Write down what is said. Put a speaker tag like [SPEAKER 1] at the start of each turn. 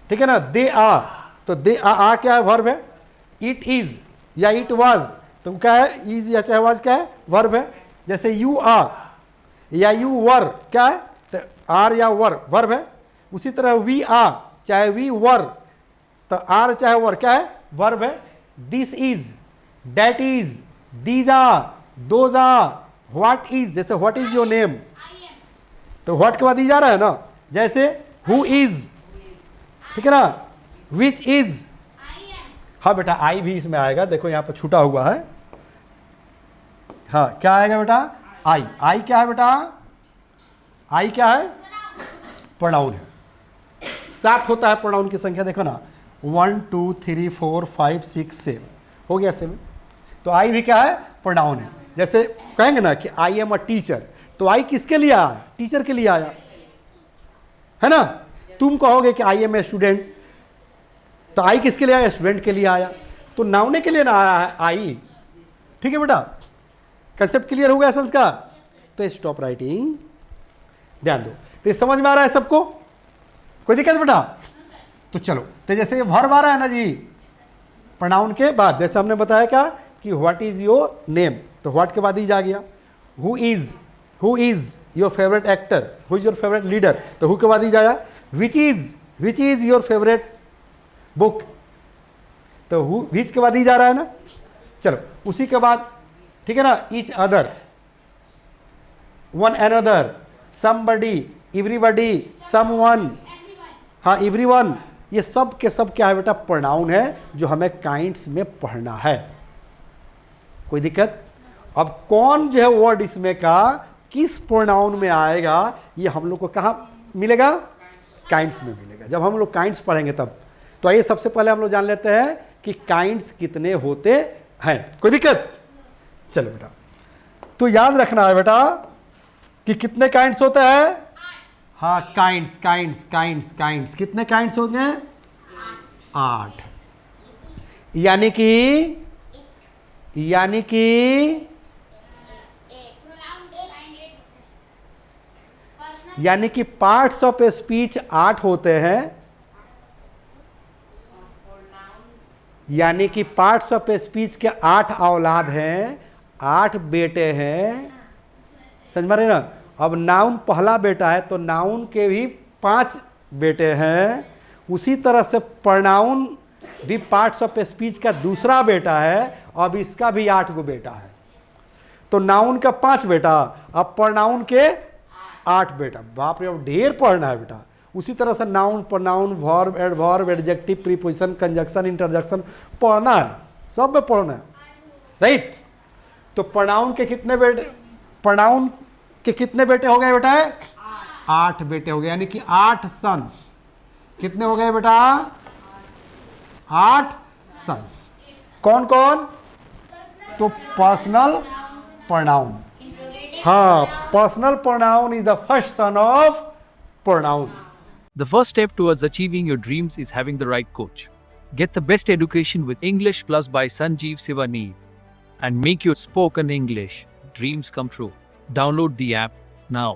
[SPEAKER 1] ठीक है ना, दे आ, तो दे आ क्या है, वर्ब है। इट इज या इट वाज, तो क्या है, इज या चाहे वाज क्या है, वर्ब है। जैसे यू आर या यू वर क्या है, तो आर या वर वर्ब है। उसी तरह वी आर चाहे वी वर, तो आर चाहे वर क्या है, वर्ब है। This is, that is, these are, those are, what is, जैसे व्हाट इज योर नेम, तो व्हाट के बाद ई जा रहा है ना। जैसे हु इज, ठीक है ना, विच इज, हाँ बेटा आई भी इसमें आएगा, देखो यहाँ पर छूटा हुआ है। हाँ क्या आएगा बेटा, आई। आई क्या है बेटा, आई क्या है, प्रोनाउन है। 7 होता है प्रोनाउन की संख्या, देखो ना 1 2 3 4 5 6 7 हो गया 7। तो आई भी क्या है, प्रोनाउन है। जैसे कहेंगे ना कि आई एम अ टीचर, तो आई किसके लिए आया, टीचर के लिए आया है ना। तुम कहोगे कि आई एम ए स्टूडेंट, तो आई किसके लिए आया, स्टूडेंट के लिए आया, तो नाउने के लिए ना आया है आई। ठीक है बेटा, कंसेप्ट क्लियर हो गया संस्कार। तो स्टॉप राइटिंग, ध्यान दो। तो समझ में आ रहा है सबको, कोई दिक्कत बेटा। तो चलो, तो जैसे वर्ब आ रहा है ना जी प्रोनाउन के बाद, जैसे हमने बताया क्या कि व्हाट इज योर नेम, तो व्हाट के बाद ही जा गया। Who is your favourite actor, who is your favourite leader, तो हु के बाद ही जाया। Which is your favourite book, तो विच के बाद ही जा रहा है ना। चलो उसी के बाद, ठीक है ना, each other, one another, somebody, everybody, someone, हाँ एवरीवन, ये सब के सब क्या है बेटा, प्रोनाउन है जो हमें काइंड्स में पढ़ना है। कोई दिक्कत। अब कौन जो है वर्ड इसमें का किस प्रोनाउन में आएगा, ये हम लोग को कहाँ मिलेगा, काइंड्स में मिलेगा। जब हम लोग काइंड्स पढ़ेंगे तब। तो आइए सबसे पहले हम लोग जान लेते हैं कि काइंड्स कितने होते हैं। कोई दिक्कत। चलो बेटा, तो याद रखना है बेटा कि कितने काइंड्स होते हैं। हाँ काइंड्स कितने काइंड्स होंगे, 8। यानी कि पार्ट्स ऑफ स्पीच 8 होते हैं। यानी कि पार्ट्स ऑफ स्पीच के 8 औलाद हैं, 8 बेटे हैं, समझ में रहे ना। अब नाउन पहला बेटा है, तो नाउन के भी 5 बेटे हैं। उसी तरह से प्रोनाउन भी पार्ट्स ऑफ स्पीच का दूसरा बेटा है, अब इसका भी 8 गो बेटा है। तो नाउन का 5 बेटा, अब प्रोनाउन के 8 बेटा। बाप रे, अब ढेर पढ़ना है बेटा। उसी तरह से noun, pronoun, verb, adverb, adjective, preposition, conjunction, interjection पढ़ना है, सब में पढ़ना है, राइट। तो प्रोनाउन के कितने बेटे हो गए बेटा, 8 बेटे हो गए, यानी कि 8 सन्स। कितने हो गए बेटा, 8 सन्स। कौन कौन, तो पर्सनल प्रोनाउन। हाँ, personal pronoun is the first son of pronoun.
[SPEAKER 2] The first step towards achieving your dreams is having the right coach. Get the best education with English Plus by Sanjeev Sivaneer and make your spoken English dreams come true. Download the app now.